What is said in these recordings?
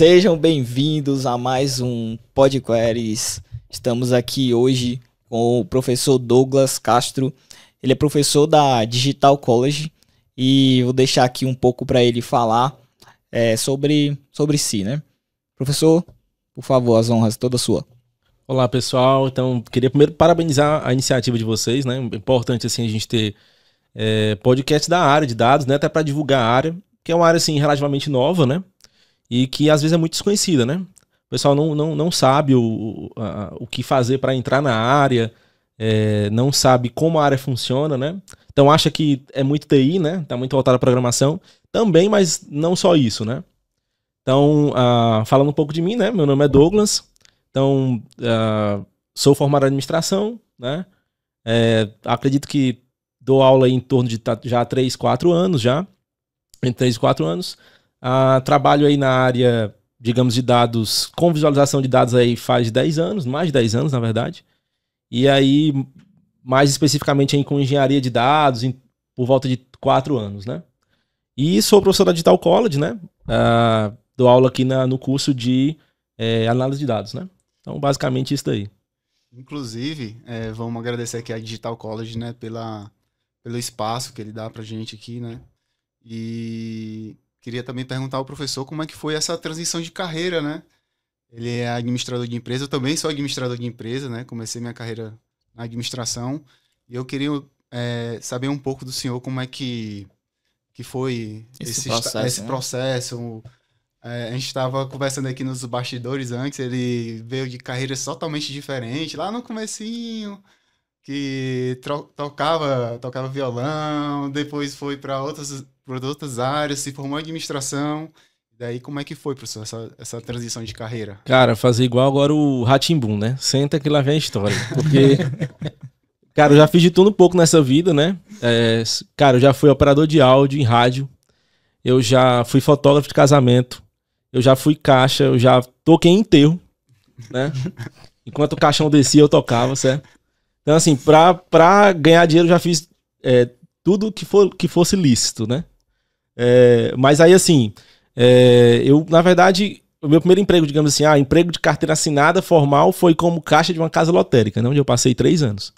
Sejam bem-vindos a mais um Podqueries. Estamos aqui hoje com o professor Douglas Castro. Ele é professor da Digital College e vou deixar aqui um pouco para ele falar sobre si, né? Professor, por favor, as honras toda sua. Olá, pessoal. Então, queria primeiro parabenizar a iniciativa de vocês, né? É importante, assim, a gente ter podcast da área de dados, né? Até para divulgar a área, que é uma área, assim, relativamente nova, né? E que, às vezes, é muito desconhecida, né? O pessoal não sabe o que fazer para entrar na área, não sabe como a área funciona, né? Então, acha que é muito TI, né? Tá muito voltado à programação. Também, mas não só isso, né? Então, falando um pouco de mim, né? Meu nome é Douglas. Então, sou formado em administração, né? Acredito que dou aula em torno de já 3, 4 anos já. Em 3 e 4 anos. Trabalho aí na área, digamos, de dados, com visualização de dados aí faz 10 anos, mais de 10 anos, na verdade. E aí, mais especificamente aí com engenharia de dados, por volta de 4 anos, né? E sou professor da Digital College, né? Dou aula aqui no curso de análise de dados, né? Então, basicamente, isso daí. Inclusive, vamos agradecer aqui a Digital College, né? Pelo espaço que ele dá pra gente aqui, né? E queria também perguntar ao professor como é que foi essa transição de carreira, né? Ele é administrador de empresa, eu também sou administrador de empresa, né? Comecei minha carreira na administração e eu queria saber um pouco do senhor como é que foi esse processo. A gente estava conversando aqui nos bastidores antes, ele veio de carreiras totalmente diferentes, lá no comecinho, que tocava violão, depois foi para outras áreas, se formou em administração. Daí como é que foi, professor, essa transição de carreira? Cara, fazer igual agora o Rá-Tim-Bum, né? Senta que lá vem a história. Porque, cara, eu já fiz de tudo um pouco nessa vida, né? Cara, eu já fui operador de áudio em rádio, eu já fui fotógrafo de casamento, eu já fui caixa, eu já toquei em enterro, né? Enquanto o caixão descia, eu tocava, certo? Então, assim, pra ganhar dinheiro, eu já fiz tudo que fosse lícito, né? Mas aí, assim, eu, na verdade, o meu primeiro emprego, digamos assim, emprego de carteira assinada formal foi como caixa de uma casa lotérica, né? Onde eu passei 3 anos.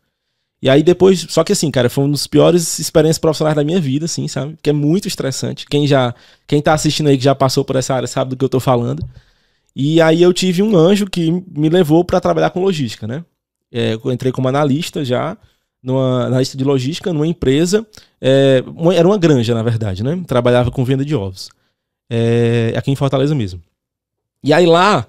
E aí depois, só que assim, cara, foi uma das piores experiências profissionais da minha vida, assim, sabe? Que é muito estressante. Quem tá assistindo aí que já passou por essa área sabe do que eu tô falando. E aí eu tive um anjo que me levou para trabalhar com logística, né? Eu entrei como analista já, analista de logística, numa empresa, era uma granja, na verdade, né? Trabalhava com venda de ovos. Aqui em Fortaleza mesmo. E aí lá,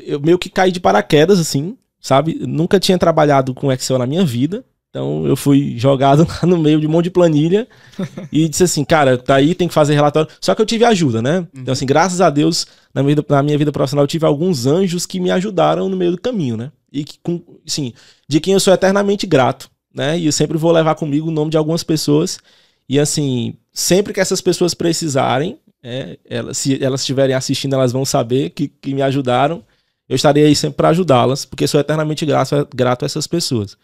eu meio que caí de paraquedas, assim, sabe? Nunca tinha trabalhado com Excel na minha vida. Então eu fui jogado lá no meio de um monte de planilha e disse assim, cara, tá aí, tem que fazer relatório. Só que eu tive ajuda, né? Então assim, graças a Deus, na minha vida profissional eu tive alguns anjos que me ajudaram no meio do caminho, né? E que, assim, de quem eu sou eternamente grato, né? E eu sempre vou levar comigo o nome de algumas pessoas. E assim, sempre que essas pessoas precisarem, se elas estiverem assistindo, elas vão saber que me ajudaram. Eu estarei aí sempre para ajudá-las, porque sou eternamente grato a essas pessoas.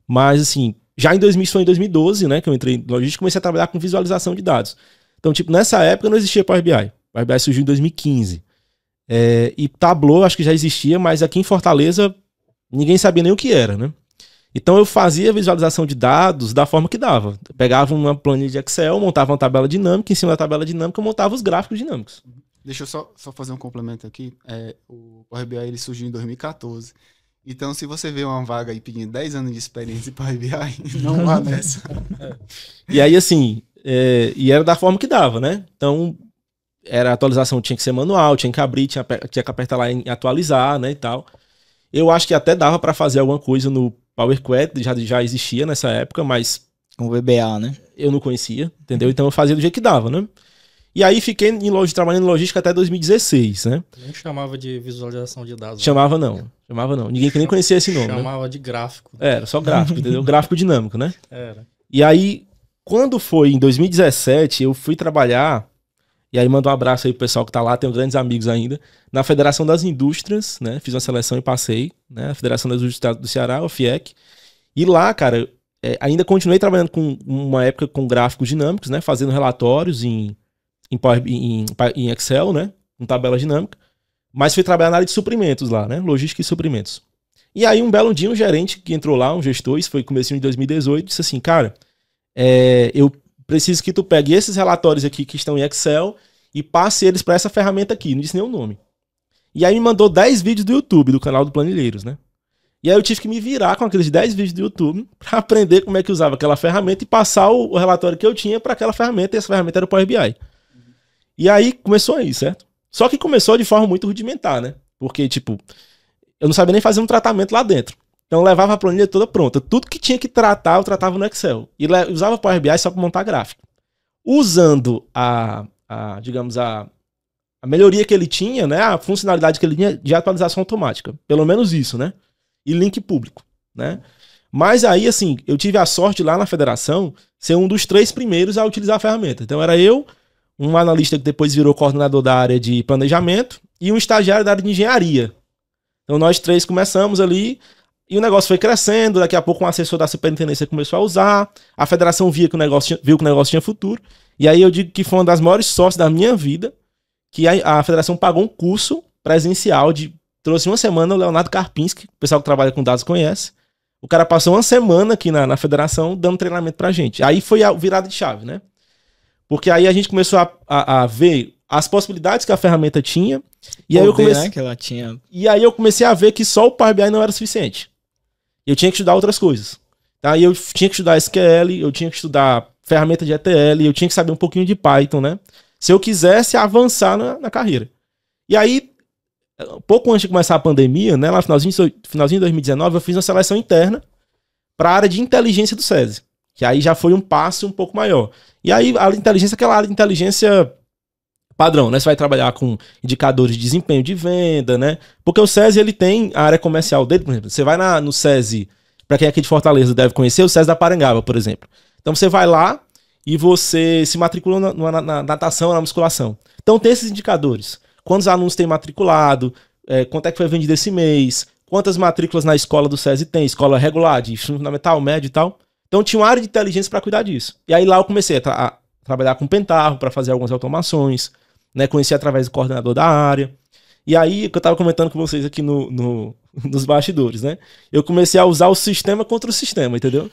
Mas, assim, já em 2012, né, que eu entrei em logística, comecei a trabalhar com visualização de dados. Então, tipo, nessa época não existia Power BI. Power BI surgiu em 2015. E Tableau, acho que já existia, mas aqui em Fortaleza, ninguém sabia nem o que era, né? Então, eu fazia visualização de dados da forma que dava. Eu pegava uma planilha de Excel, montava uma tabela dinâmica, em cima da tabela dinâmica eu montava os gráficos dinâmicos. Deixa eu só fazer um complemento aqui. O Power BI ele surgiu em 2014. Então, se você vê uma vaga aí pedindo 10 anos de experiência em Power BI, não vá nessa. E aí, assim, e era da forma que dava, né? Então, a atualização tinha que ser manual, tinha que abrir, tinha que apertar lá em atualizar, né, e tal. Eu acho que até dava para fazer alguma coisa no Power Query, já existia nessa época, mas... Com VBA, né? Eu não conhecia, entendeu? Então, eu fazia do jeito que dava, né? E aí fiquei trabalhando em logística até 2016, né? Nem chamava de visualização de dados. Chamava não. Ninguém nem conhecia esse nome, chamava né? de gráfico. Era só gráfico, entendeu? Gráfico dinâmico, né? Era. E aí, quando foi em 2017, eu fui trabalhar, e aí mando um abraço aí pro pessoal que tá lá, tenho grandes amigos ainda, na Federação das Indústrias, né? Fiz uma seleção e passei, né? A Federação das Indústrias do Ceará, o FIEC. E lá, cara, ainda continuei trabalhando com uma época com gráficos dinâmicos, né? Fazendo relatórios em Excel, né? com tabela dinâmica, mas fui trabalhar na área de suprimentos lá, né? Logística e suprimentos. E aí, um belo dia, um gerente que entrou lá, um gestor, isso foi comecinho de 2018, disse assim, cara, eu preciso que tu pegue esses relatórios aqui que estão em Excel e passe eles para essa ferramenta aqui, não disse nem o nome. E aí me mandou 10 vídeos do YouTube, do canal do Planilheiros, né? E aí eu tive que me virar com aqueles 10 vídeos do YouTube para aprender como é que usava aquela ferramenta e passar o relatório que eu tinha para aquela ferramenta, e essa ferramenta era o Power BI. E aí começou aí, certo? Só que começou de forma muito rudimentar, né? Porque, tipo, eu não sabia nem fazer um tratamento lá dentro. Então eu levava a planilha toda pronta. Tudo que tinha que tratar, eu tratava no Excel. E usava o Power BI só para montar gráfico. Usando digamos, a melhoria que ele tinha, né? A funcionalidade que ele tinha de atualização automática. Pelo menos isso, né? E link público, né? Mas aí, assim, eu tive a sorte lá na federação ser um dos 3 primeiros a utilizar a ferramenta. Então era eu, um analista que depois virou coordenador da área de planejamento e um estagiário da área de engenharia. Então nós 3 começamos ali e o negócio foi crescendo. Daqui a pouco um assessor da superintendência começou a usar. A federação viu que o negócio tinha futuro. E aí eu digo que foi uma das maiores sortes da minha vida que a federação pagou um curso presencial trouxe uma semana o Leonardo Karpinski, o pessoal que trabalha com dados conhece. O cara passou uma semana aqui na federação dando treinamento pra gente. Aí foi a virada de chave, né? Porque aí a gente começou a ver as possibilidades que a ferramenta tinha. E aí eu comecei, né, que ela tinha. E aí eu comecei a ver que só o Power BI não era suficiente. Eu tinha que estudar outras coisas. Aí eu tinha que estudar SQL, eu tinha que estudar ferramenta de ETL, eu tinha que saber um pouquinho de Python, né? Se eu quisesse avançar na carreira. E aí, pouco antes de começar a pandemia, né, lá no finalzinho de 2019, eu fiz uma seleção interna para a área de inteligência do SESI. Que aí já foi um passo um pouco maior. E aí, a área de inteligência é aquela área de inteligência padrão, né? Você vai trabalhar com indicadores de desempenho de venda, né? Porque o SESI, ele tem a área comercial dele, por exemplo. Você vai no SESI, para quem é aqui de Fortaleza deve conhecer, o SESI da Parangaba, por exemplo. Então você vai lá e você se matricula na natação, na musculação. Então tem esses indicadores. Quantos alunos tem matriculado, quanto é que foi vendido esse mês, quantas matrículas na escola do SESI tem, escola regular, de ensino fundamental, médio e tal. Então tinha uma área de inteligência para cuidar disso. E aí lá eu comecei a trabalhar com Pentaho para fazer algumas automações, né? Conheci através do coordenador da área. E aí, que eu estava comentando com vocês aqui nos bastidores, né? Eu comecei a usar o sistema contra o sistema, entendeu?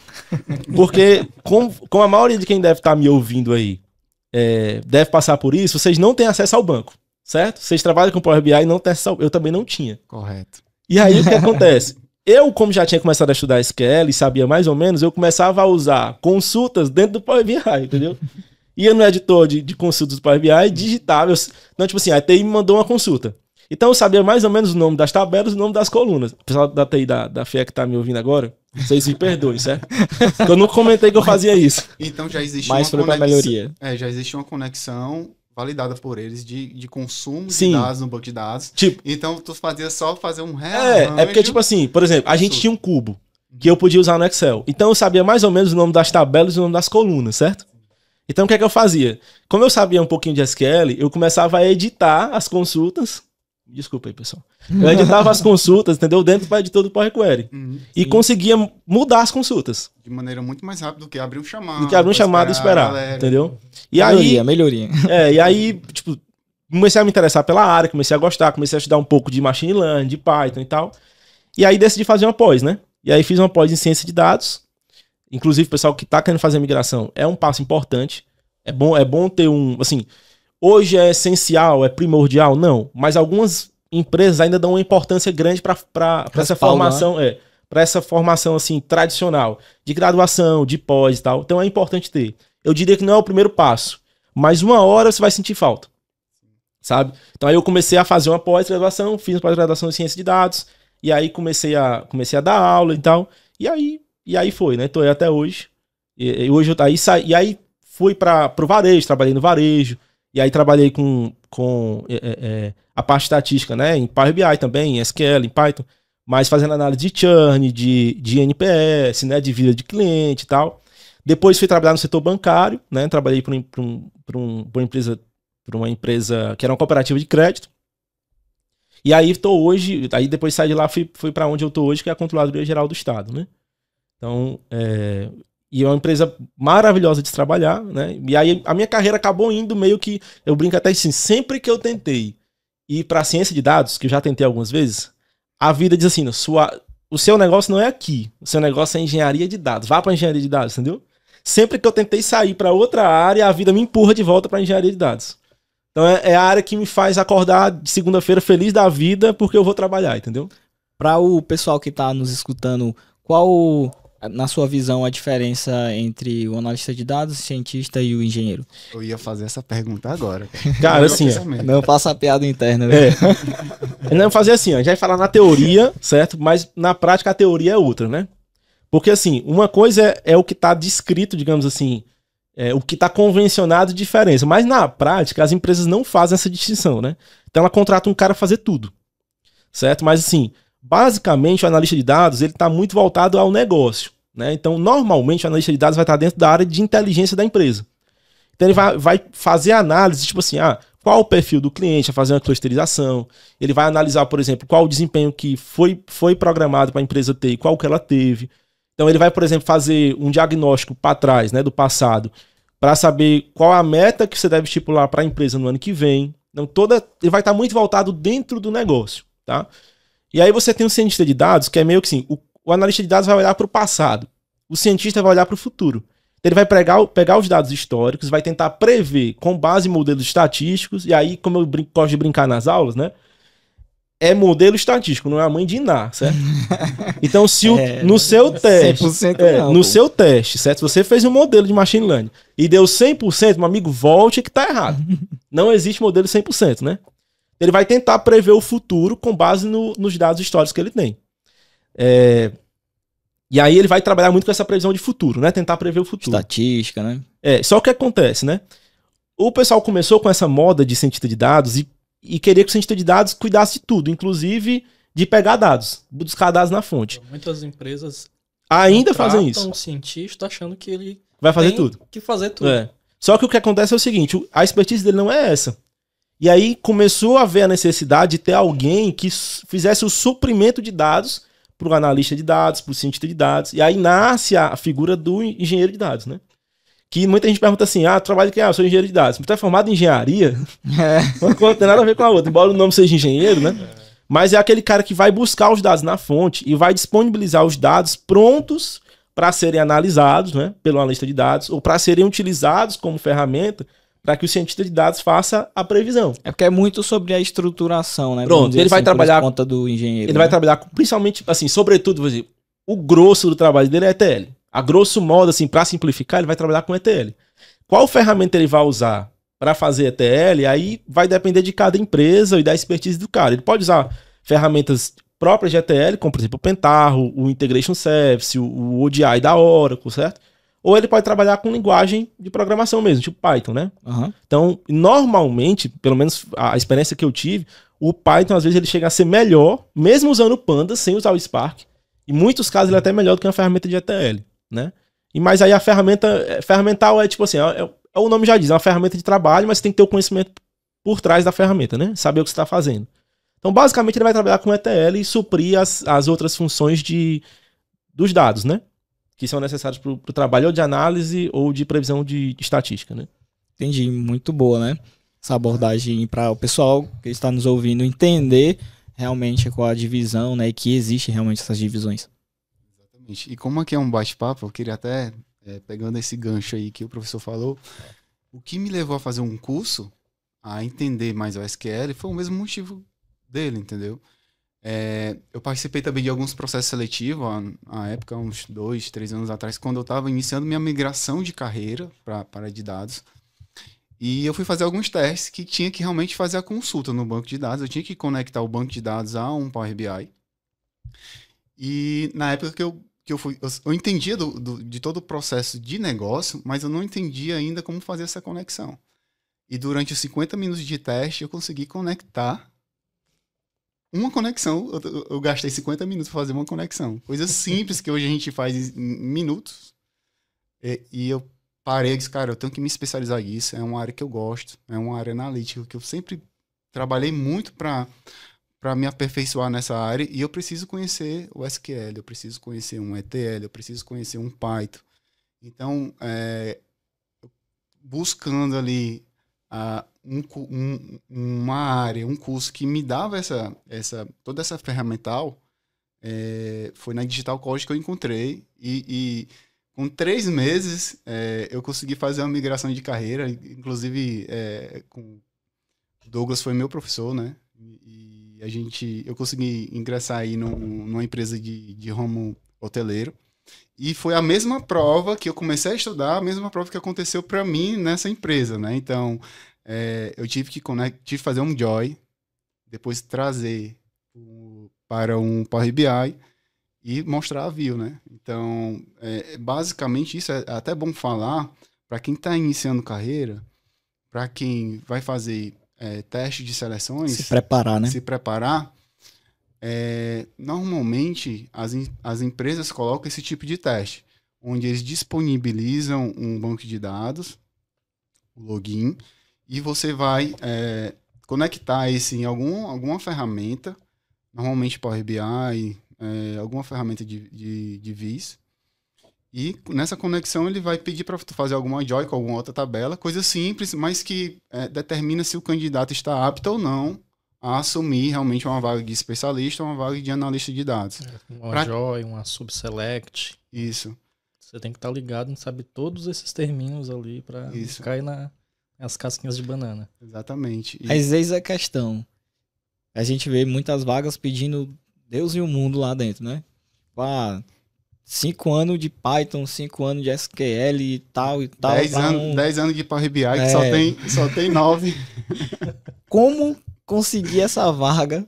Porque, como a maioria de quem deve estar me ouvindo aí deve passar por isso, vocês não têm acesso ao banco, certo? Vocês trabalham com Power BI e não têm acesso eu também não tinha. Correto. E aí, o que acontece? Eu, como já tinha começado a estudar SQL e sabia mais ou menos, eu começava a usar consultas dentro do Power BI, entendeu? Ia no editor de consultas do Power BI, digitava. Então, tipo assim, a TI me mandou uma consulta. Então eu sabia mais ou menos o nome das tabelas e o nome das colunas. O pessoal da TI da FIA que tá me ouvindo agora, vocês me perdoem, certo? Eu não comentei que eu fazia isso. Então já existe Mas foi pra melhoria. Já existe uma conexão validada por eles de consumo Sim. de dados no banco de dados. Tipo, então tu fazia só fazer um rearranjo. É porque, tipo assim, por exemplo, a gente tinha um cubo que eu podia usar no Excel. Então eu sabia mais ou menos o nome das tabelas e o nome das colunas, certo? Então o que é que eu fazia? Como eu sabia um pouquinho de SQL, eu começava a editar as consultas. Desculpa aí, pessoal. Eu editava as consultas, entendeu? Dentro do editor do Power Query. E conseguia mudar as consultas. De maneira muito mais rápida do que abrir um chamado. Do que abrir um chamado e esperar, entendeu? E Melhoria. E aí, tipo, comecei a me interessar pela área, comecei a gostar, comecei a estudar um pouco de Machine Learning, de Python e tal. E aí decidi fazer uma pós, né? E aí fiz uma pós em Ciência de Dados. Inclusive, o pessoal que tá querendo fazer a migração é um passo importante. É bom ter assim... Hoje é essencial, é primordial? Não. Mas algumas empresas ainda dão uma importância grande para essa formação, para essa formação assim tradicional, de graduação, de pós e tal. Então é importante ter. Eu diria que não é o primeiro passo, mas uma hora você vai sentir falta, sabe? Então aí eu comecei a fazer uma pós-graduação, fiz uma pós-graduação em ciência de dados, e aí comecei a dar aula e tal. E aí foi, né? Tô aí até hoje. E hoje e aí fui para o varejo, trabalhei no varejo. E aí trabalhei com a parte estatística, né? Em Power BI também, em SQL, em Python. Mas fazendo análise de churn, de NPS, né? De vida de cliente e tal. Depois fui trabalhar no setor bancário, né? Trabalhei para uma empresa que era uma cooperativa de crédito. E aí estou hoje... Aí depois saí de lá, fui para onde eu estou hoje, que é a Controladoria Geral do Estado, né? Então... E é uma empresa maravilhosa de se trabalhar, né? E aí a minha carreira acabou indo meio que... Eu brinco até assim, sempre que eu tentei ir para a ciência de dados, que eu já tentei algumas vezes, a vida diz assim, o seu negócio não é aqui, o seu negócio é engenharia de dados, vá para engenharia de dados, entendeu? Sempre que eu tentei sair para outra área, a vida me empurra de volta para engenharia de dados. Então é a área que me faz acordar de segunda-feira feliz da vida porque eu vou trabalhar, entendeu? Para o pessoal que está nos escutando, qual, na sua visão, a diferença entre o analista de dados, o cientista e o engenheiro? Eu ia fazer essa pergunta agora. Cara, assim, não faça piada interna, né? Não, fazer assim, a gente vai falar na teoria, certo? Mas na prática a teoria é outra, né? Porque assim, uma coisa é o que está descrito, digamos assim, o que está convencionado de diferença. Mas na prática as empresas não fazem essa distinção, né? Então ela contrata um cara fazer tudo, certo? Mas assim, basicamente o analista de dados ele está muito voltado ao negócio, né? Então normalmente o analista de dados vai estar dentro da área de inteligência da empresa. Então ele vai fazer análise, tipo assim, qual o perfil do cliente, vai fazer uma clusterização, ele vai analisar, por exemplo, qual o desempenho que foi programado para a empresa ter e qual que ela teve. Então ele vai, por exemplo, fazer um diagnóstico para trás, né, do passado, para saber qual a meta que você deve estipular para a empresa no ano que vem. Então ele vai estar muito voltado dentro do negócio, tá? E aí você tem um cientista de dados que é meio que assim, o analista de dados vai olhar para o passado, o cientista vai olhar para o futuro. Então ele vai pegar os dados históricos, vai tentar prever com base em modelos estatísticos, e aí, como eu gosto de brincar nas aulas, né? É modelo estatístico, não é a mãe de Iná, certo? Então, se no seu teste, 100% não, no seu teste, certo? Se você fez um modelo de machine learning e deu 100%, meu amigo, volte que tá errado. Não existe modelo 100%, né? Ele vai tentar prever o futuro com base nos dados históricos que ele tem. E aí ele vai trabalhar muito com essa previsão de futuro, né? Tentar prever o futuro. Estatística, né? Só o que acontece, né? O pessoal começou com essa moda de cientista de dados e queria que o cientista de dados cuidasse de tudo, inclusive de pegar dados, buscar dados na fonte. Muitas empresas ainda fazem isso. Um cientista achando que ele vai fazer tudo. Que fazer tudo. Só que o que acontece é o seguinte, a expertise dele não é essa. E aí começou a haver a necessidade de ter alguém que fizesse o suprimento de dados para o analista de dados, para o cientista de dados. E aí nasce a figura do engenheiro de dados, né? Que muita gente pergunta assim, trabalho que eu sou engenheiro de dados. Você é formado em engenharia? Não tem nada a ver com a outra, embora o nome seja engenheiro, né? Mas é aquele cara que vai buscar os dados na fonte e vai disponibilizar os dados prontos para serem analisados, né, pelo analista de dados, ou para serem utilizados como ferramenta para que o cientista de dados faça a previsão. É porque é muito sobre a estruturação, né? Pronto, ele vai trabalhar por conta do engenheiro. Ele vai trabalhar principalmente, assim, sobretudo, vou dizer, o grosso do trabalho dele é ETL. A grosso modo, assim, para simplificar, ele vai trabalhar com ETL. Qual ferramenta ele vai usar para fazer ETL? Aí vai depender de cada empresa e da expertise do cara. Ele pode usar ferramentas próprias de ETL, como por exemplo o Pentaho, o Integration Service, o ODI da Oracle, certo? Ou ele pode trabalhar com linguagem de programação mesmo, tipo Python, né? Então, normalmente, pelo menos a experiência que eu tive, o Python, às vezes, ele chega a ser melhor, mesmo usando o Pandas, sem usar o Spark. Em muitos casos, ele é até melhor do que uma ferramenta de ETL, né? Mas aí a ferramental é tipo assim, o nome já diz, é uma ferramenta de trabalho, mas tem que ter o conhecimento por trás da ferramenta, né? Saber o que você está fazendo. Então, basicamente, ele vai trabalhar com ETL e suprir as outras funções dos dados, né? Que são necessários para o trabalho ou de análise ou de previsão de estatística, né? Entendi, muito boa, né? Essa abordagem para o pessoal que está nos ouvindo entender realmente qual a divisão, né? E que existe realmente essas divisões. Exatamente. E como aqui é um bate-papo, eu queria até, pegando esse gancho aí que o professor falou, o que me levou a fazer um curso, a entender mais o SQL, foi o mesmo motivo dele, entendeu? Eu participei também de alguns processos seletivos, à época, uns 2, 3 anos atrás, quando eu estava iniciando minha migração de carreira para a área de dados. E eu fui fazer alguns testes que tinha que realmente fazer a consulta no banco de dados. Eu tinha que conectar o banco de dados a um Power BI. E na época que eu fui... Eu entendia de todo o processo de negócio, mas eu não entendia ainda como fazer essa conexão. E durante os 50 minutos de teste, eu consegui conectar uma conexão. Eu gastei 50 minutos para fazer uma conexão. Coisa simples que hoje a gente faz em minutos. E eu parei e disse, cara, eu tenho que me especializar nisso. É uma área que eu gosto. É uma área analítica que eu sempre trabalhei muito para me aperfeiçoar nessa área. E eu preciso conhecer o SQL, eu preciso conhecer um ETL, eu preciso conhecer um Python. Então, buscando ali uma área, um curso que me dava toda essa ferramental, foi na Digital College que eu encontrei. E com 3 meses, eu consegui fazer uma migração de carreira. Inclusive, o Douglas foi meu professor, né? E eu consegui ingressar aí numa empresa de ramo hoteleiro. E foi a mesma prova que eu comecei a estudar, a mesma prova que aconteceu para mim nessa empresa, né? Então, eu tive que fazer um Joy, depois trazer para um Power BI e mostrar a view, né? Então, basicamente, isso é até bom falar para quem está iniciando carreira, para quem vai fazer teste de seleções. Se preparar, né? Se preparar. Normalmente as empresas colocam esse tipo de teste, onde eles disponibilizam um banco de dados, o login, e você vai conectar esse em alguma ferramenta, normalmente Power BI, alguma ferramenta de Viz, e nessa conexão ele vai pedir para tu fazer alguma join com alguma outra tabela, coisa simples, mas que determina se o candidato está apto ou não a assumir realmente uma vaga de especialista ou uma vaga de analista de dados. Uma join, uma subselect. Isso. Você tem que estar ligado em saber todos esses terminhos ali para cair nas casquinhas de banana. Exatamente. Às vezes é questão. A gente vê muitas vagas pedindo Deus e o mundo lá dentro, né? 5 anos de Python, 5 anos de SQL e tal e tal. 10 anos de Power BI que só tem 9. Como conseguir essa vaga,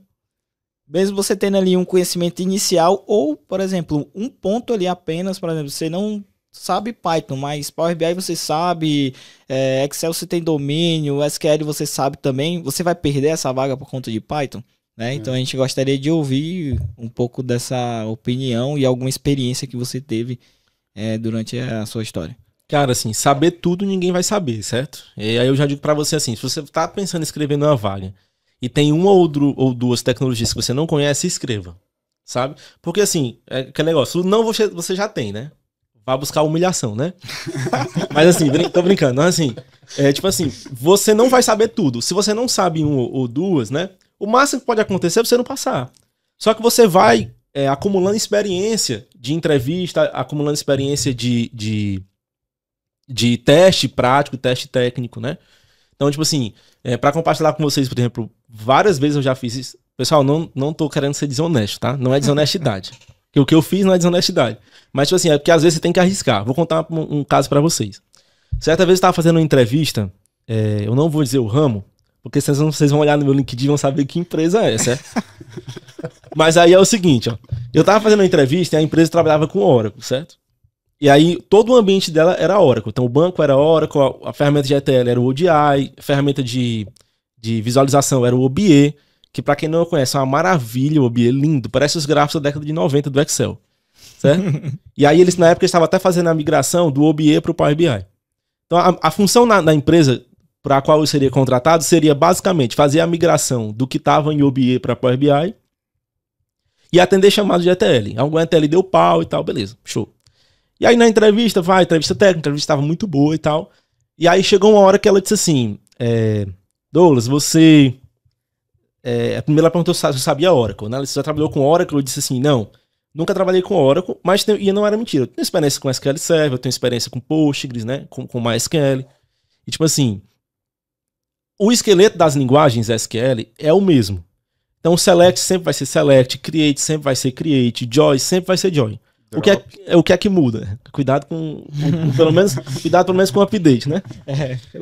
mesmo você tendo ali um conhecimento inicial ou, por exemplo, um ponto ali apenas, por exemplo, você não sabe Python, mas Power BI você sabe, Excel você tem domínio, SQL você sabe também, você vai perder essa vaga por conta de Python, né? Então a gente gostaria de ouvir um pouco dessa opinião e alguma experiência que você teve durante a sua história. Cara, assim, saber tudo ninguém vai saber, certo? E aí eu já digo pra você assim, se você tá pensando em escrever numa vaga e tem uma ou duas tecnologias que você não conhece, escreva, sabe? Porque assim, aquele negócio, não você já tem, né? Vá buscar humilhação, né? Mas assim, tô brincando, não assim, tipo assim, você não vai saber tudo. Se você não sabe uma ou duas, né? O máximo que pode acontecer é você não passar. Só que você vai acumulando experiência de entrevista, acumulando experiência de teste prático, teste técnico, né? Então, tipo assim, pra compartilhar com vocês, por exemplo, várias vezes eu já fiz isso. Pessoal, não tô querendo ser desonesto, tá? Não é desonestidade. Porque o que eu fiz não é desonestidade. Mas, tipo assim, é porque às vezes você tem que arriscar. Vou contar um caso pra vocês. Certa vez eu tava fazendo uma entrevista, eu não vou dizer o ramo, porque vocês vão olhar no meu LinkedIn e vão saber que empresa é essa, Mas aí é o seguinte, ó. Eu tava fazendo uma entrevista e a empresa trabalhava com Oracle, certo? E aí, todo o ambiente dela era Oracle. Então, o banco era Oracle, a ferramenta de ETL era o ODI, a ferramenta de visualização era o OBE, que pra quem não conhece, é uma maravilha, o OBE, lindo. Parece os gráficos da década de 90 do Excel, certo? E aí, na época, eles estavam até fazendo a migração do OBE pro Power BI. Então, a função na empresa para a qual eu seria contratado seria, basicamente, fazer a migração do que estava em OBE para Power BI e atender chamados de ETL. Algum ETL deu pau e tal, beleza, show. E aí na entrevista, entrevista técnica, a entrevista estava muito boa e tal. E aí chegou uma hora que ela disse assim, Douglas, você... primeiro ela perguntou se eu sabia Oracle, né? Você já trabalhou com Oracle? Eu disse assim, não, nunca trabalhei com Oracle, mas e não era mentira. Eu tenho experiência com SQL Server, eu tenho experiência com Postgres, né? Com MySQL. E tipo assim, o esqueleto das linguagens SQL é o mesmo. Então select sempre vai ser select, create sempre vai ser create, join sempre vai ser join. O que é que muda? Cuidado pelo menos com o update, né?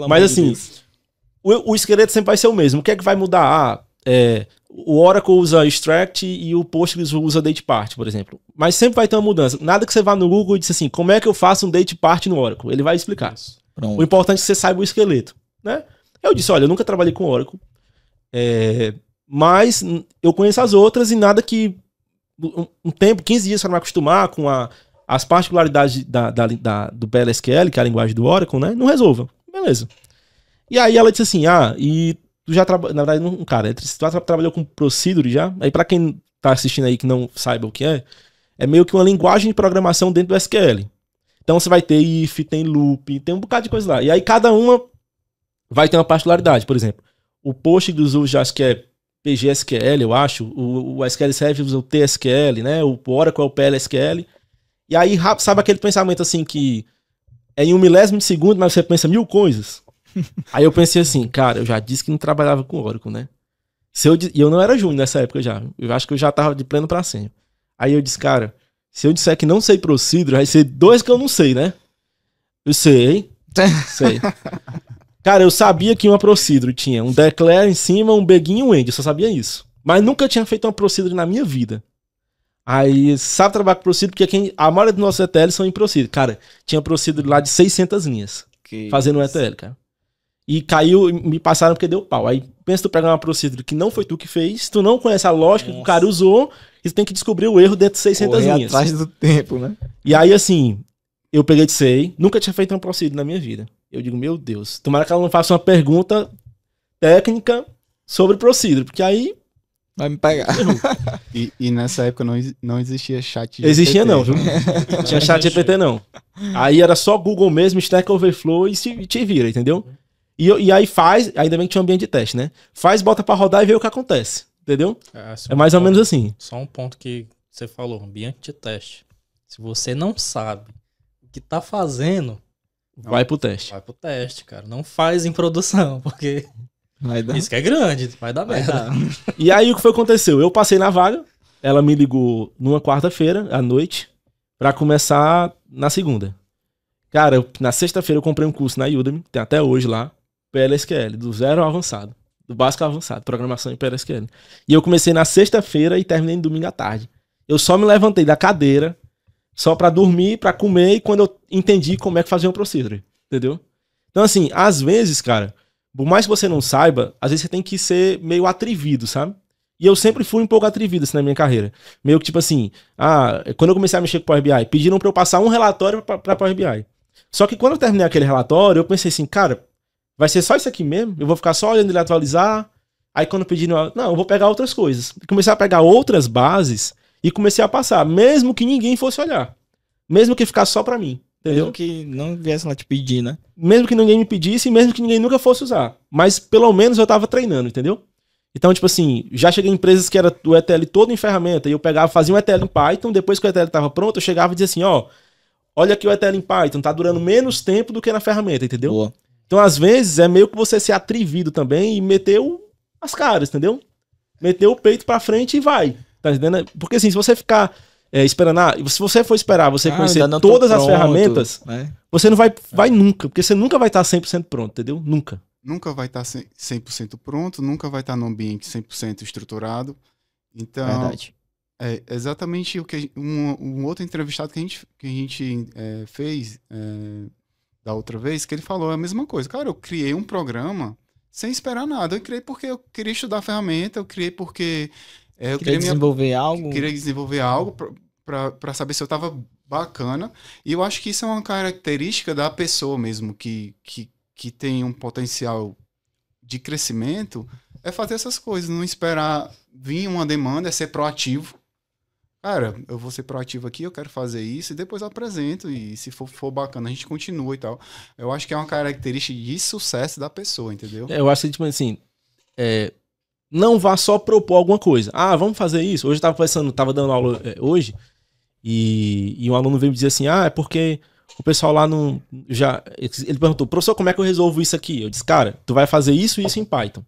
Mas assim, o esqueleto sempre vai ser o mesmo. O que é que vai mudar? O Oracle usa extract e o Postgres usa datepart, por exemplo. Mas sempre vai ter uma mudança. Nada que você vá no Google e diz assim, como é que eu faço um datepart no Oracle? Ele vai explicar. O importante é que você saiba o esqueleto, né? Eu disse, olha, eu nunca trabalhei com Oracle, mas eu conheço as outras e nada que um tempo, 15 dias para me acostumar com as particularidades do PLSQL, que é a linguagem do Oracle, né? Não resolva. Beleza. E aí ela disse assim, e tu já trabalhou, na verdade, não, cara, tu já trabalhou com Procedure já? Aí pra quem tá assistindo aí que não saiba o que é meio que uma linguagem de programação dentro do SQL. Então você vai ter if, tem loop, tem um bocado de coisa lá. E aí cada uma vai ter uma particularidade. Por exemplo, o Postgres usa, acho que é PGSQL, eu acho. O SQL Server usa o TSQL, né? O Oracle é o PLSQL. E aí, sabe aquele pensamento assim que é em 1 milésimo de segundo, mas você pensa 1000 coisas? Aí eu pensei assim, cara, eu já disse que não trabalhava com Oracle, né? E eu não era júnior nessa época já. Eu acho que eu já tava de pleno pra sempre. Aí eu disse, cara, se eu disser que não sei Procedure, vai ser 2 que eu não sei, né? Eu sei. Cara, eu sabia que uma Procedure tinha um declare em cima, um begin e um end. Eu só sabia isso. Mas nunca tinha feito uma Procedure na minha vida. Aí, sabe trabalhar com Procedure, porque a maioria dos nossos ETLs são em Procedure. Cara, tinha Procedure lá de 600 linhas. Fazendo um ETL, cara. E caiu, me passaram porque deu pau. Aí, pensa tu pegar uma Procedure que não foi tu que fez, tu não conhece a lógica que o cara usou, e tu tem que descobrir o erro dentro de 600 linhas. Atrás do tempo, né? E aí, assim, eu peguei de sei, nunca tinha feito uma Procedure na minha vida. Eu digo, meu Deus, tomara que ela não faça uma pergunta técnica sobre Procedure, porque aí vai me pegar. E nessa época não existia chat GPT. Existia não, viu? Não tinha chat GPT não. Aí era só Google mesmo, Stack Overflow e te vira, entendeu? E aí faz, ainda bem que tinha um ambiente de teste, né? Faz, bota pra rodar e vê o que acontece, entendeu? É mais ou menos assim. Só um ponto que você falou, ambiente de teste. Se você não sabe o que tá fazendo, vai pro teste. Vai pro teste, cara. Não faz em produção, porque isso que é grande, vai dar merda. E aí o que foi que aconteceu? Eu passei na vaga, ela me ligou numa quarta-feira, à noite, pra começar na segunda. Cara, na sexta-feira eu comprei um curso na Udemy, tem até hoje lá, PLSQL, do 0 ao avançado. Do básico ao avançado, programação em PLSQL. E eu comecei na sexta-feira e terminei no domingo à tarde. Eu só me levantei da cadeira, só pra dormir, pra comer, e quando eu entendi como é que fazia um procedure, entendeu? Então assim, às vezes, cara, por mais que você não saiba, às vezes você tem que ser meio atrevido, sabe? E eu sempre fui um pouco atrevido assim na minha carreira. Meio que tipo assim, quando eu comecei a mexer com Power BI, pediram pra eu passar um relatório pra Power BI. Só que quando eu terminei aquele relatório, eu pensei assim, cara, vai ser só isso aqui mesmo? Eu vou ficar só olhando ele atualizar? Aí quando pediram, não, eu vou pegar outras coisas. Comecei a pegar outras bases e comecei a passar, mesmo que ninguém fosse olhar. Mesmo que ficasse só pra mim. Entendeu? Mesmo que não viesse lá te pedir, né? Mesmo que ninguém me pedisse, mesmo que ninguém nunca fosse usar. Mas pelo menos eu tava treinando, entendeu? Então, tipo assim, já cheguei em empresas que era o ETL todo em ferramenta, e eu pegava, fazia um ETL em Python, depois que o ETL tava pronto, eu chegava e dizia assim, olha aqui o ETL em Python, tá durando menos tempo do que na ferramenta, entendeu? Boa. Então, às vezes, é meio que você ser atrevido também e meter as caras, entendeu? Meter o peito pra frente e vai, tá entendendo? Porque assim, se você ficar esperando, se você for esperar você conhecer todas as ferramentas, né? Você não vai nunca, porque você nunca vai estar 100% pronto, entendeu? Nunca. Nunca vai estar 100% pronto, nunca vai estar num ambiente 100% estruturado. Então, verdade. É exatamente o que um outro entrevistado que a gente fez da outra vez, que ele falou a mesma coisa. Cara, eu criei um programa sem esperar nada. Eu criei porque eu queria estudar a ferramenta, eu criei porque eu queria desenvolver algo para saber se eu estava bacana. E eu acho que isso é uma característica da pessoa mesmo que tem um potencial de crescimento, é fazer essas coisas, não esperar vir uma demanda, é ser proativo. Cara, eu vou ser proativo aqui, eu quero fazer isso, e depois eu apresento, e se for bacana, a gente continua e tal. Eu acho que é uma característica de sucesso da pessoa, entendeu? Eu acho que, tipo assim, não vá só propor alguma coisa. Vamos fazer isso. Hoje eu tava dando aula hoje, e um aluno veio me dizer assim, é porque o pessoal lá não... Ele perguntou, professor, como é que eu resolvo isso aqui? Eu disse, cara, tu vai fazer isso e isso em Python.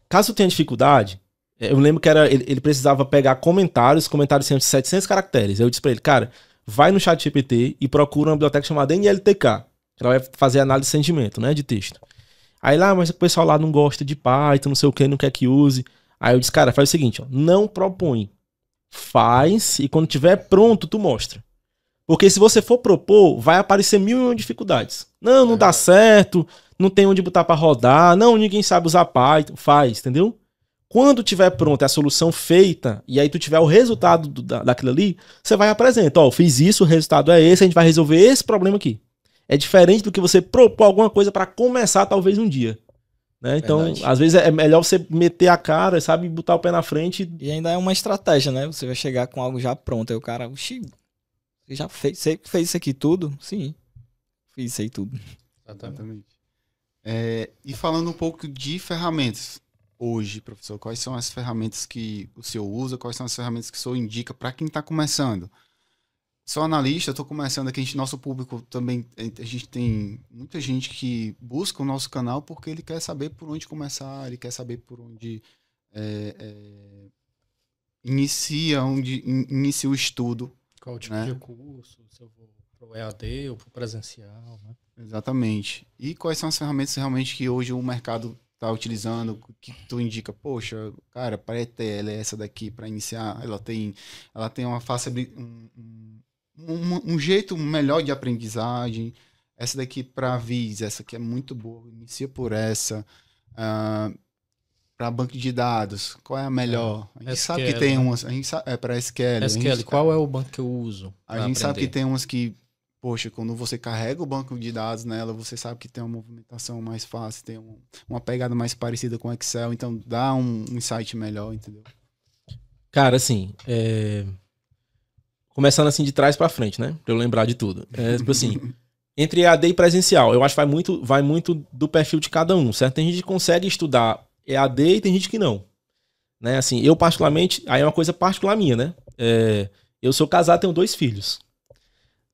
Caso tu tenha dificuldade, eu lembro que ele precisava pegar comentários tinham 700 caracteres. Eu disse pra ele, cara, vai no ChatGPT e procura uma biblioteca chamada NLTK, que ela vai fazer análise de sentimento, né, de texto. Aí lá, mas o pessoal lá não gosta de Python, não sei o que, não quer que use. Aí eu disse, cara, faz o seguinte, não propõe. Faz e quando tiver pronto, tu mostra. Porque se você for propor, vai aparecer 1000 dificuldades. Não dá certo, não tem onde botar pra rodar, ninguém sabe usar Python. Faz, entendeu? Quando tiver pronta a solução feita, e aí tu tiver o resultado daquilo ali, você vai e apresenta. Fiz isso, o resultado é esse, a gente vai resolver esse problema aqui. É diferente do que você propor alguma coisa pra começar talvez um dia. Né? Então, às vezes é melhor você meter a cara, sabe, botar o pé na frente. E ainda é uma estratégia, né? Você vai chegar com algo já pronto, aí o cara... Você já fez isso aqui tudo? Sim. Fiz isso aí tudo. Exatamente. E falando um pouco de ferramentas, hoje, professor, quais são as ferramentas que o senhor usa, quais são as ferramentas que o senhor indica para quem está começando? Sou analista, estou começando aqui, nosso público também, a gente tem muita gente que busca o nosso canal porque ele quer saber por onde começar, ele quer saber por onde inicia o estudo. Qual o tipo de curso, se eu vou para o EAD ou para o presencial, né? Exatamente. E quais são as ferramentas realmente que hoje o mercado está utilizando, que tu indica, poxa, cara, para ETL é essa daqui para iniciar, ela tem uma um jeito melhor de aprendizagem, essa daqui para Viz, essa aqui é muito boa, inicia por essa. Para banco de dados, qual é a melhor? A gente SQL, sabe que tem umas, a gente sabe, para SQL. SQL, qual é o banco que eu uso? A gente sabe que tem umas que, poxa, quando você carrega o banco de dados nela, você sabe que tem uma movimentação mais fácil, tem uma pegada mais parecida com Excel, então dá um insight melhor, entendeu? Cara, assim, começando assim de trás pra frente, né? Pra eu lembrar de tudo. Tipo assim, entre EAD e presencial, eu acho que vai muito do perfil de cada um, certo? Tem gente que consegue estudar EAD e tem gente que não. Né? Assim, eu particularmente, aí é uma coisa particular minha, né? Eu sou casado, tenho 2 filhos.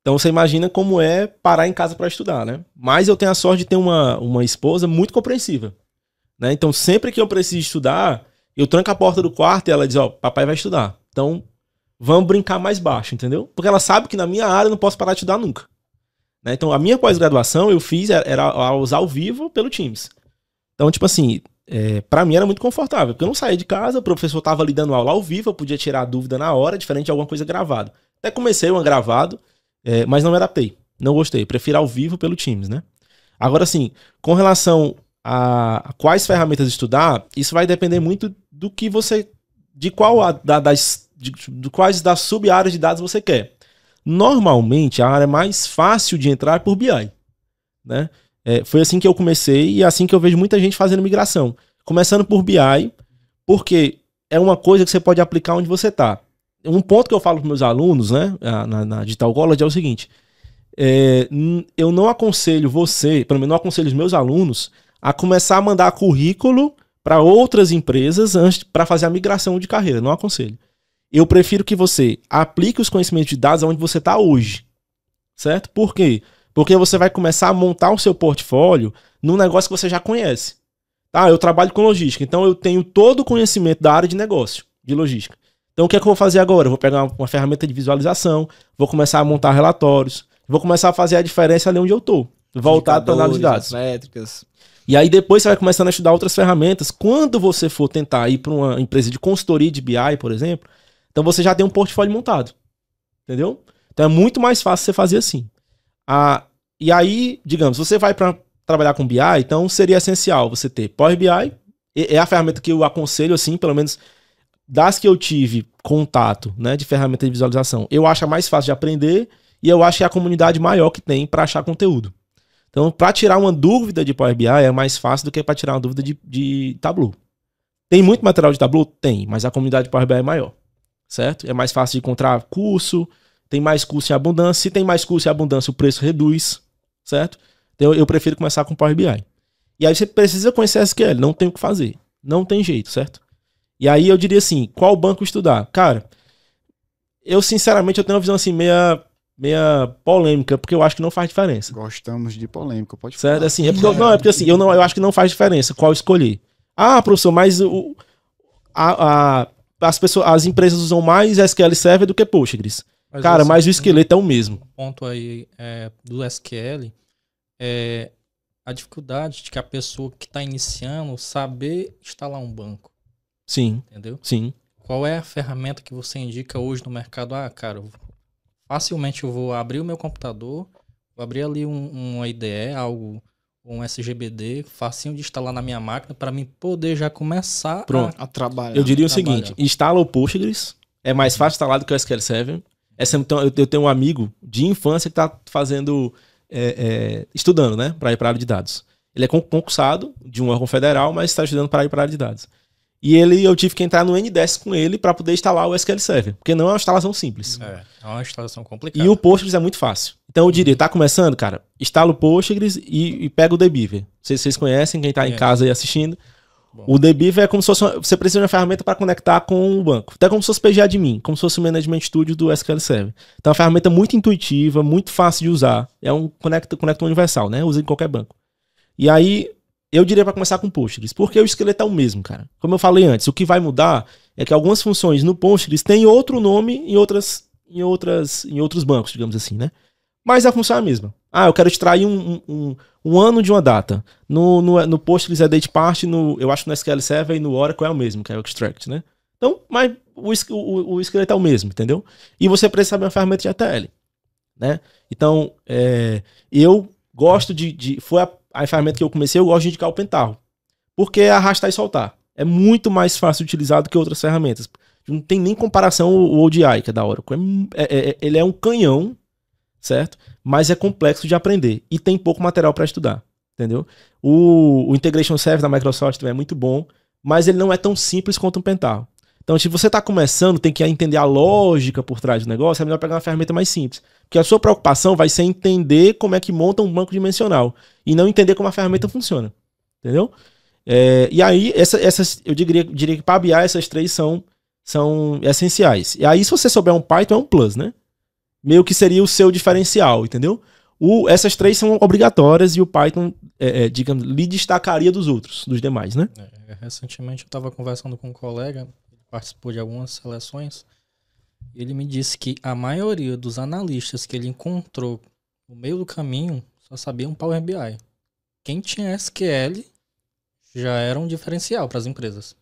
Então você imagina como é parar em casa para estudar, né? Mas eu tenho a sorte de ter uma esposa muito compreensiva. Né? Então sempre que eu preciso estudar, eu tranco a porta do quarto e ela diz, papai vai estudar. Então vamos brincar mais baixo, entendeu? Porque ela sabe que na minha área eu não posso parar de estudar nunca. Né? Então a minha pós-graduação eu fiz, era usar ao vivo pelo Teams. Então tipo assim, pra mim era muito confortável, porque eu não saía de casa, o professor tava ali dando aula ao vivo, eu podia tirar a dúvida na hora, diferente de alguma coisa gravada. Até comecei um gravado, mas não me adaptei, não gostei, prefiro ao vivo pelo Teams, né? Agora sim, com relação a quais ferramentas estudar, isso vai depender muito do que você, de quais das sub-áreas de dados você quer. Normalmente, a área mais fácil de entrar é por BI, né? Foi assim que eu comecei e é assim que eu vejo muita gente fazendo migração. Começando por BI, porque é uma coisa que você pode aplicar onde você está. Um ponto que eu falo para meus alunos, né, na Digital College é o seguinte, eu não aconselho você, pelo menos não aconselho os meus alunos, a começar a mandar currículo para outras empresas antes para fazer a migração de carreira. Não aconselho. Eu prefiro que você aplique os conhecimentos de dados onde você está hoje. Certo? Por quê? Porque você vai começar a montar o seu portfólio num negócio que você já conhece. Tá? Eu trabalho com logística, então eu tenho todo o conhecimento da área de negócio, de logística. Então o que é que eu vou fazer agora? Eu vou pegar uma ferramenta de visualização, vou começar a montar relatórios, vou começar a fazer a diferença ali onde eu estou, voltado para análise de dados. Métricas. E aí depois você vai começando a estudar outras ferramentas. Quando você for tentar ir para uma empresa de consultoria de BI, por exemplo, então você já tem um portfólio montado. Entendeu? Então é muito mais fácil você fazer assim. E aí, digamos, você vai para trabalhar com BI, então seria essencial você ter Power BI, é a ferramenta que eu aconselho, assim, pelo menos das que eu tive contato, né, de ferramenta de visualização. Eu acho a mais fácil de aprender e eu acho que é a comunidade maior que tem para achar conteúdo. Então, para tirar uma dúvida de Power BI é mais fácil do que para tirar uma dúvida de Tableau. Tem muito material de Tableau? Tem, mas a comunidade de Power BI é maior, certo? É mais fácil de encontrar curso, tem mais curso em abundância. Se tem mais curso em abundância, o preço reduz, certo? Então, eu prefiro começar com Power BI. E aí você precisa conhecer SQL, não tem o que fazer. Não tem jeito, certo? E aí eu diria assim, qual banco estudar? Cara, eu sinceramente eu tenho uma visão assim meia polêmica, porque eu acho que não faz diferença. Gostamos de polêmica, pode certo? falar. Assim, porque assim, eu acho que não faz diferença qual escolher. Ah, professor, mas as empresas usam mais SQL Server do que Postgres. Mas o esqueleto é o mesmo. O ponto aí do SQL é a dificuldade de que a pessoa que está iniciando saber instalar um banco. Sim. Entendeu? Sim. Qual é a ferramenta que você indica hoje no mercado? Cara, facilmente eu vou abrir o meu computador, vou abrir ali uma IDE, um SGBD, facinho de instalar na minha máquina para mim poder já começar a trabalhar. Eu diria o seguinte, instala o Postgres, é mais fácil instalar do que o SQL Server. Eu tenho um amigo de infância que está fazendo, estudando, né, para ir para a área de dados. Ele é concursado de um órgão federal, mas está estudando para ir para a área de dados. E eu tive que entrar no NDES com ele para poder instalar o SQL Server, porque não é uma instalação simples. É uma instalação complicada. E o Postgres é muito fácil. Então eu diria, tá começando, cara, instala o Postgres e pega o Dbeaver. Não sei se vocês conhecem, quem tá em casa aí assistindo. Bom. O Dbeaver é como se fosse você precisa de uma ferramenta para conectar com o banco. Até como se fosse PGAdmin, como se fosse o Management Studio do SQL Server. Então é uma ferramenta muito intuitiva, muito fácil de usar. É um conector universal, né? Usa em qualquer banco. E aí, eu diria para começar com Postgres, porque o esqueleto é o mesmo, cara. Como eu falei antes, o que vai mudar é que algumas funções no Postgres têm outro nome em outros bancos, digamos assim, né? Mas a função é a mesma. Ah, eu quero extrair um ano de uma data. No Postgres é datepart, eu acho que no SQL Server e no Oracle é o mesmo, que é o extract, né? Então, mas o esqueleto é o mesmo, entendeu? E você precisa saber uma ferramenta de ETL, né? Então, eu gosto foi a ferramenta que eu comecei, eu gosto de indicar o Pentaho. Porque é arrastar e soltar. É muito mais fácil de utilizar do que outras ferramentas. Não tem nem comparação o ODI, que é da Oracle. Ele é um canhão, certo? Mas é complexo de aprender. E tem pouco material para estudar, entendeu? O Integration Server da Microsoft também é muito bom, mas ele não é tão simples quanto um Pentaho. Então, se você está começando, tem que entender a lógica por trás do negócio, é melhor pegar uma ferramenta mais simples. Porque a sua preocupação vai ser entender como é que monta um banco dimensional e não entender como a ferramenta funciona. Entendeu? E aí, eu diria que para BI essas três são essenciais. E aí, se você souber um Python, é um plus, né? Meio que seria o seu diferencial, entendeu? Essas três são obrigatórias e o Python, digamos, lhe destacaria dos outros, dos demais, né? Recentemente eu estava conversando com um colega, ele participou de algumas seleções, e ele me disse que a maioria dos analistas que ele encontrou no meio do caminho só sabiam Power BI. Quem tinha SQL já era um diferencial para as empresas.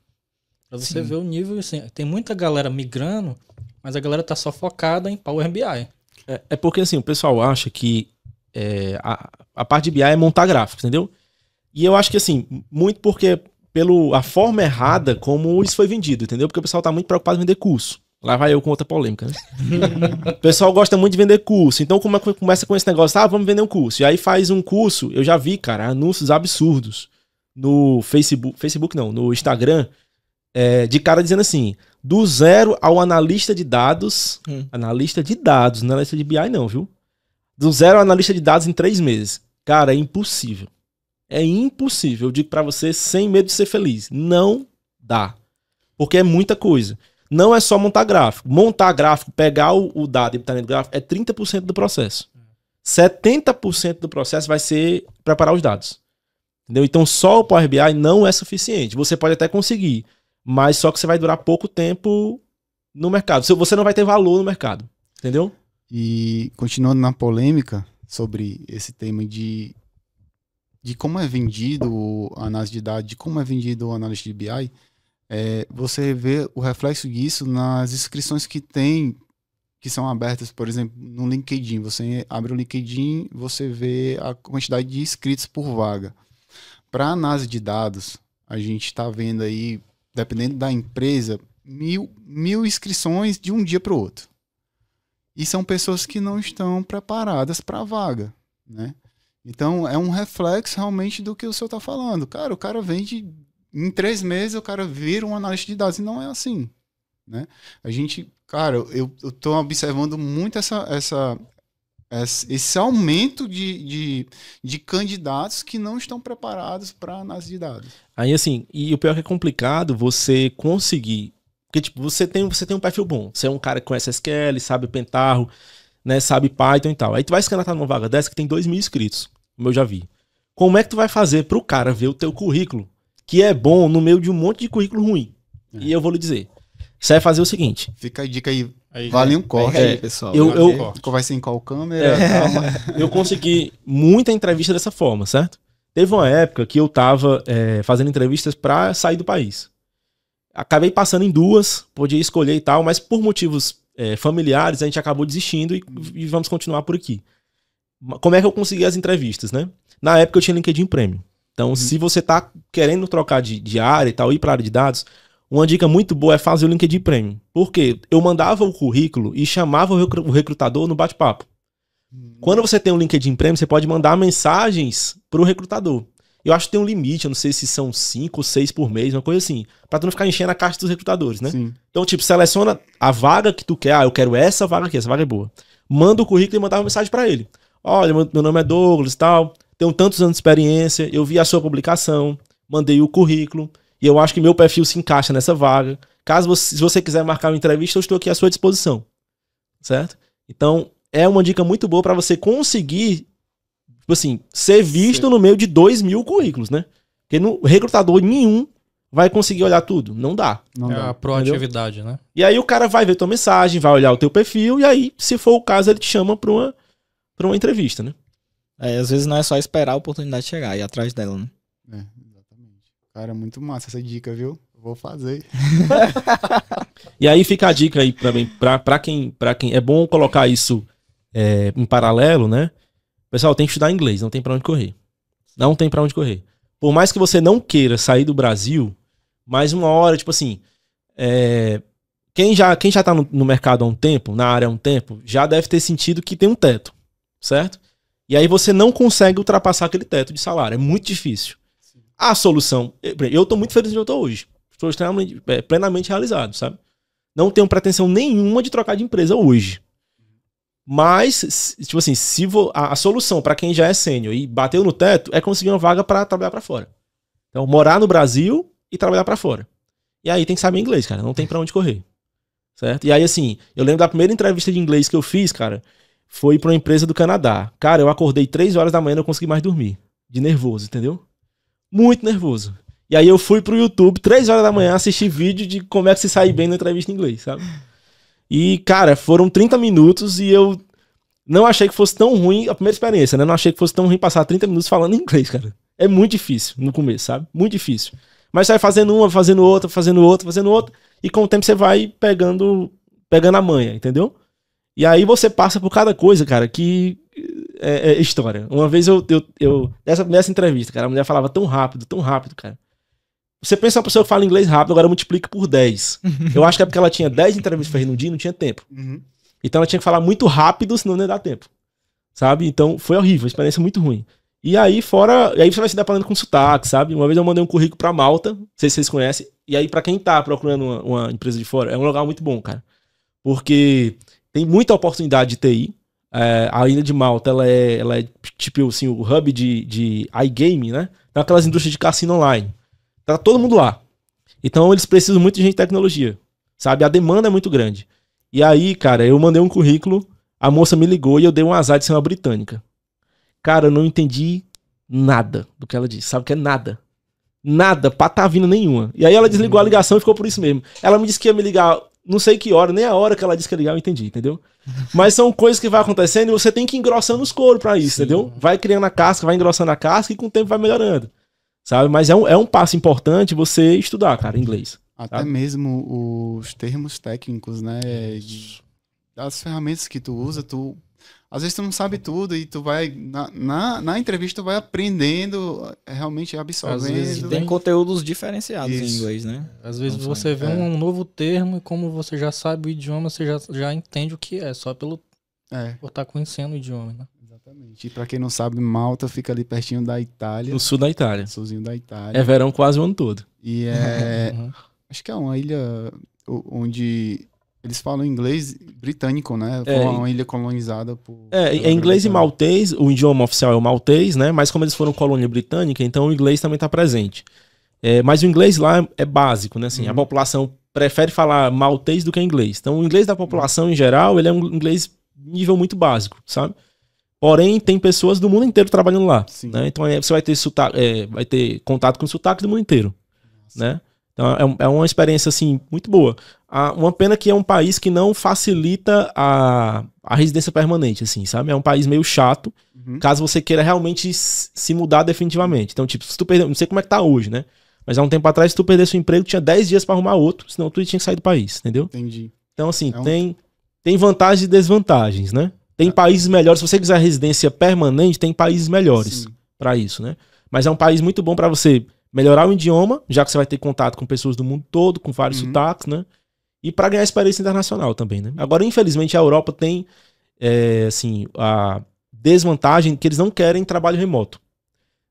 Para você ver o nível, assim, tem muita galera migrando, mas a galera tá só focada em Power BI. É porque assim, o pessoal acha que a parte de BI é montar gráficos, entendeu? E eu acho que assim, muito porque a forma errada como isso foi vendido, entendeu? Porque o pessoal tá muito preocupado em vender curso. Lá vai eu com outra polêmica, né? O pessoal gosta muito de vender curso. Então começa com esse negócio, vamos vender um curso. E aí faz um curso, eu já vi, cara, anúncios absurdos no Facebook não, no Instagram, de cara dizendo assim, do zero ao analista de dados, analista de dados, não é analista de BI não, viu? Do zero ao analista de dados em 3 meses. Cara, é impossível. É impossível, eu digo pra você sem medo de ser feliz. Não dá. Porque é muita coisa. Não é só montar gráfico. Montar gráfico, pegar o dado e botar dentro do gráfico é 30% do processo. 70% do processo vai ser preparar os dados. Entendeu? Então só o Power BI não é suficiente. Você pode até conseguir, mas só que você vai durar pouco tempo no mercado. Você não vai ter valor no mercado. Entendeu? E continuando na polêmica sobre esse tema de como é vendido a análise de dados, de como é vendido o analista de BI, você vê o reflexo disso nas inscrições que são abertas, por exemplo, no LinkedIn. Você abre o LinkedIn, você vê a quantidade de inscritos por vaga. Para análise de dados, a gente está vendo aí, dependendo da empresa, 1.000 inscrições de um dia para o outro. E são pessoas que não estão preparadas para a vaga, né? Então, é um reflexo realmente do que o senhor está falando. Cara, o cara vende... Em 3 meses, o cara vira um analista de dados. E não é assim, né? A gente... Cara, eu estou observando muito esse aumento de candidatos que não estão preparados para análise de dados. Aí, assim, e o pior é que é complicado você conseguir... Porque, tipo, você tem um perfil bom. Você é um cara que conhece SQL, sabe Pentaho, né, sabe Python e tal. Aí tu vai se candidatar numa vaga dessa que tem 2.000 inscritos, como eu já vi. Como é que tu vai fazer pro cara ver o teu currículo, que é bom no meio de um monte de currículo ruim? E eu vou lhe dizer. Você vai fazer o seguinte. Fica a dica aí. Vale um corte. Pessoal. Conversa em qual câmera. Eu consegui muita entrevista dessa forma, certo? Teve uma época que eu tava fazendo entrevistas pra sair do país. Acabei passando em 2, podia escolher e tal, mas por motivos familiares a gente acabou desistindo e vamos continuar por aqui. Como é que eu consegui as entrevistas, né? Na época eu tinha LinkedIn Premium. Então, se você tá querendo trocar de área e tal, ir para a área de dados, uma dica muito boa é fazer o LinkedIn Premium. Por quê? Eu mandava o currículo e chamava o recrutador no bate-papo. Quando você tem um LinkedIn Premium, você pode mandar mensagens pro recrutador. Eu acho que tem um limite, eu não sei se são 5 ou 6 por mês, uma coisa assim. Pra tu não ficar enchendo a caixa dos recrutadores, né? Sim. Então, tipo, seleciona a vaga que tu quer. Eu quero essa vaga aqui, essa vaga é boa. Manda o currículo e mandava uma mensagem pra ele. Olha, meu nome é Douglas e tal, tenho tantos anos de experiência, eu vi a sua publicação, mandei o currículo, e eu acho que meu perfil se encaixa nessa vaga. Se você quiser marcar uma entrevista, eu estou aqui à sua disposição. Certo? Então, é uma dica muito boa pra você conseguir, tipo assim, ser visto no meio de 2.000 currículos, né? Porque recrutador nenhum vai conseguir olhar tudo. Não dá. Não É dá. a proatividade, né? E aí o cara vai ver tua mensagem, vai olhar o teu perfil, e aí, se for o caso, ele te chama pra uma entrevista, né? Às vezes não é só esperar a oportunidade chegar e ir atrás dela, né? Exatamente. Cara, muito massa essa dica, viu? Eu vou fazer. E aí fica a dica aí pra quem é bom colocar isso em paralelo, né? Pessoal, tem que estudar inglês, não tem pra onde correr. Não tem pra onde correr. Por mais que você não queira sair do Brasil, mais uma hora, tipo assim, quem já tá no mercado há um tempo, na área há um tempo, já deve ter sentido que tem um teto, certo? E aí você não consegue ultrapassar aquele teto de salário, é muito difícil. A solução, eu tô muito feliz de onde eu tô hoje. Estou extremamente, plenamente realizado, sabe? Não tenho pretensão nenhuma de trocar de empresa hoje. Mas, tipo assim, a solução pra quem já é sênior e bateu no teto é conseguir uma vaga pra trabalhar pra fora. Então, morar no Brasil e trabalhar pra fora. E aí tem que saber inglês, cara. Não tem pra onde correr. Certo? E aí, assim, eu lembro da primeira entrevista de inglês que eu fiz, cara, foi pra uma empresa do Canadá. Cara, eu acordei 3 horas da manhã e não consegui mais dormir. De nervoso, entendeu? Muito nervoso. E aí eu fui pro YouTube, 3 horas da manhã, assistir vídeo de como é que se sai bem na entrevista em inglês, sabe? E, cara, foram 30 minutos e eu não achei que fosse tão ruim a primeira experiência, né? Não achei que fosse tão ruim passar 30 minutos falando inglês, cara. É muito difícil no começo, sabe? Muito difícil. Mas você vai fazendo uma, fazendo outra, fazendo outra, fazendo outra, e com o tempo você vai pegando a manha, entendeu? E aí você passa por cada coisa, cara, que é história. Uma vez nessa entrevista, cara, a mulher falava tão rápido, cara. Você pensa uma pessoa que fala inglês rápido, agora multiplica por 10. Eu acho que é porque ela tinha 10 entrevistas pra fazer no dia e não tinha tempo. Uhum. Então ela tinha que falar muito rápido, senão não ia dar tempo. Sabe? Então foi horrível, uma experiência muito ruim. E aí aí você vai se deparando com sotaque, sabe? Uma vez eu mandei um currículo pra Malta, não sei se vocês conhecem. E aí pra quem tá procurando uma empresa de fora, é um lugar muito bom, cara. Porque tem muita oportunidade de TI. A ilha de Malta, ela é tipo assim, o hub de iGaming, né? Tem aquelas indústrias de cassino online. Tá todo mundo lá. Então eles precisam muito de gente de tecnologia, sabe? A demanda é muito grande. E aí, cara, eu mandei um currículo, a moça me ligou e eu dei um azar de ser uma britânica. Cara, eu não entendi nada do que ela disse. Sabe o que é nada? Nada, patavina nenhuma. E aí ela desligou a ligação e ficou por isso mesmo. Ela me disse que ia me ligar, não sei que hora, nem a hora que ela disse que ia ligar eu entendi, entendeu? Mas são coisas que vai acontecendo e você tem que ir engrossando os coros pra isso, entendeu? Vai criando a casca, vai engrossando a casca e com o tempo vai melhorando. Sabe? Mas é um passo importante você estudar, cara, inglês. Até sabe? mesmo os termos técnicos, né? As ferramentas que tu usa, às vezes tu não sabe tudo e tu vai, na entrevista tu vai aprendendo, realmente absorvendo. Às vezes Tem conteúdos diferenciados em inglês, né? Às vezes você vê um novo termo e como você já sabe o idioma, você já entende o que é, só por estar conhecendo o idioma, né? Exatamente. E pra quem não sabe, Malta fica ali pertinho da Itália. No sul da Itália. Sulzinho da Itália. É verão quase o ano todo. E acho que é uma ilha onde eles falam inglês britânico, né? Foi uma ilha colonizada por... É inglês e maltês, o idioma oficial é o maltês, né? Mas como eles foram colônia britânica, então o inglês também tá presente. Mas o inglês lá é básico, né? Assim, a população prefere falar maltês do que inglês. Então o inglês da população em geral, ele é um inglês nível muito básico, sabe? Porém, tem pessoas do mundo inteiro trabalhando lá, né? Então você vai ter vai ter contato com o sotaque do mundo inteiro, né? Então é uma experiência assim muito boa. Uma pena que é um país que não facilita a residência permanente, assim, sabe? É um país meio chato, caso você queira realmente se mudar definitivamente. Então, tipo, se tu perder, não sei como é que tá hoje, né? Mas há um tempo atrás, se tu perdesse o emprego, tinha 10 dias pra arrumar outro, senão tu tinha que sair do país, entendeu? Entendi. Então, assim, tem vantagens e desvantagens, né? Tem países melhores, se você quiser residência permanente, tem países melhores pra isso, né? Mas é um país muito bom pra você melhorar o idioma, já que você vai ter contato com pessoas do mundo todo, com vários sotaques, né? E pra ganhar experiência internacional também, né? Agora, infelizmente, a Europa tem, assim, a desvantagem que eles não querem trabalho remoto.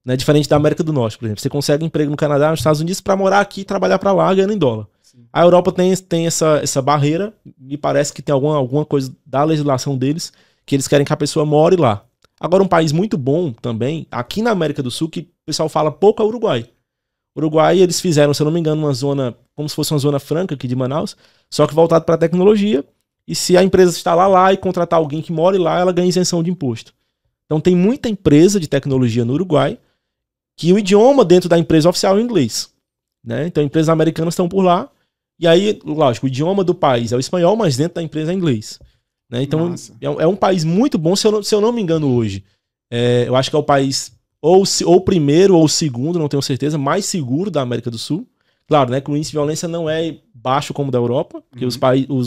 Né? Diferente da América do Norte, por exemplo. Você consegue emprego no Canadá, nos Estados Unidos, para morar aqui e trabalhar para lá ganhando em dólar. Sim. A Europa tem essa barreira, me parece que tem alguma coisa da legislação deles, que eles querem que a pessoa more lá. Agora, um país muito bom também, aqui na América do Sul, que o pessoal fala pouco, é o Uruguai. O Uruguai, eles fizeram, se eu não me engano, uma zona, como se fosse uma zona franca aqui de Manaus, só que voltado para a tecnologia. E se a empresa instalar lá e contratar alguém que more lá, ela ganha isenção de imposto. Então tem muita empresa de tecnologia no Uruguai que o idioma dentro da empresa oficial é o inglês. Né? Então empresas americanas estão por lá. E aí, lógico, o idioma do país é o espanhol, mas dentro da empresa é inglês. Né? Então é um país muito bom, se eu não me engano hoje. Eu acho que é o país ou o primeiro ou o segundo, não tenho certeza, mais seguro da América do Sul. Claro, né, que o índice de violência não é baixo como o da Europa, porque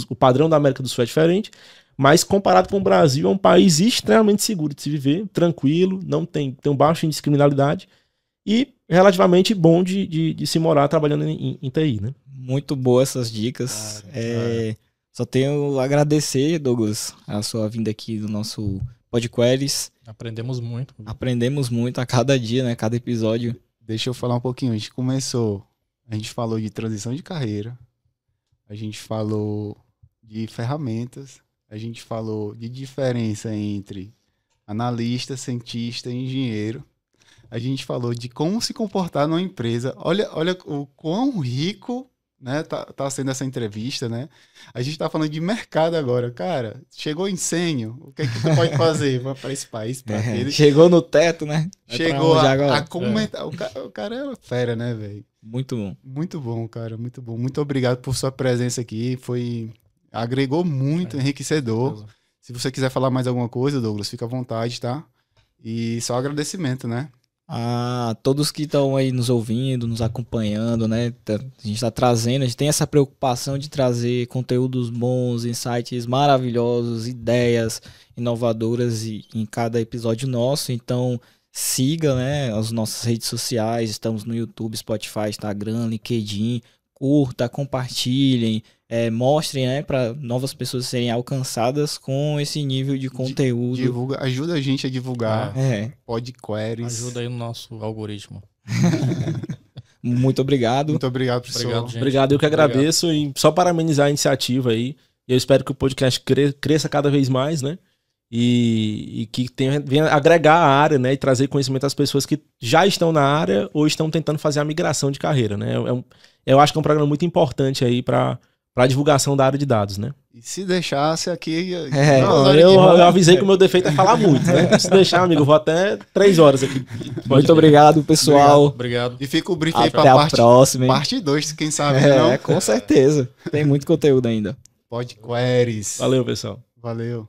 o padrão da América do Sul é diferente, mas comparado com o Brasil, é um país extremamente seguro de se viver, tranquilo, não tem um baixo índice de criminalidade e relativamente bom de se morar trabalhando em TI, né? Muito boas essas dicas. Só tenho a agradecer, Douglas, a sua vinda aqui no nosso Podqueries. Aprendemos muito. Aprendemos muito a cada dia, né? Cada episódio. Deixa eu falar um pouquinho. A gente falou de transição de carreira, a gente falou de ferramentas, a gente falou de diferença entre analista, cientista e engenheiro. A gente falou de como se comportar numa empresa. Olha o quão rico, né, tá sendo essa entrevista, né? A gente tá falando de mercado agora. Cara, chegou em sênior, o que é que tu pode fazer para esse país? Chegou no teto, né? Chegou a comentar. O cara é fera, né, velho? Muito bom. Muito bom, cara, muito bom. Muito obrigado por sua presença aqui. Agregou muito, enriquecedor. Se você quiser falar mais alguma coisa, Douglas, fica à vontade, tá? E só agradecimento, né? A todos que estão aí nos ouvindo, nos acompanhando, né? A gente está trazendo, a gente tem essa preocupação de trazer conteúdos bons, insights maravilhosos, ideias inovadoras em cada episódio nosso. Então, siga, né, as nossas redes sociais, estamos no YouTube, Spotify, Instagram, LinkedIn. Curta, compartilhem, mostrem, né, para novas pessoas serem alcançadas com esse nível de conteúdo. Ajuda a gente a divulgar Podqueries. Ajuda aí no nosso algoritmo. Muito obrigado. Muito obrado, professor. Obrigado, eu que agradeço. E só parabenizar a iniciativa aí. Eu espero que o podcast cresça cada vez mais, né? E que venha agregar a área, né? E trazer conhecimento às pessoas que já estão na área ou estão tentando fazer a migração de carreira, né? Eu acho que é um programa muito importante aí para a divulgação da área de dados, né? E se deixasse aqui... Eu avisei que o meu defeito é falar muito, né? Se deixar, amigo, eu vou até 3 horas aqui. Muito obrigado, pessoal. Obrigado. E fica o brief aí para a próxima. Parte 2, quem sabe, não? Com certeza. Tem muito conteúdo ainda. Podqueries. Valeu, pessoal. Valeu.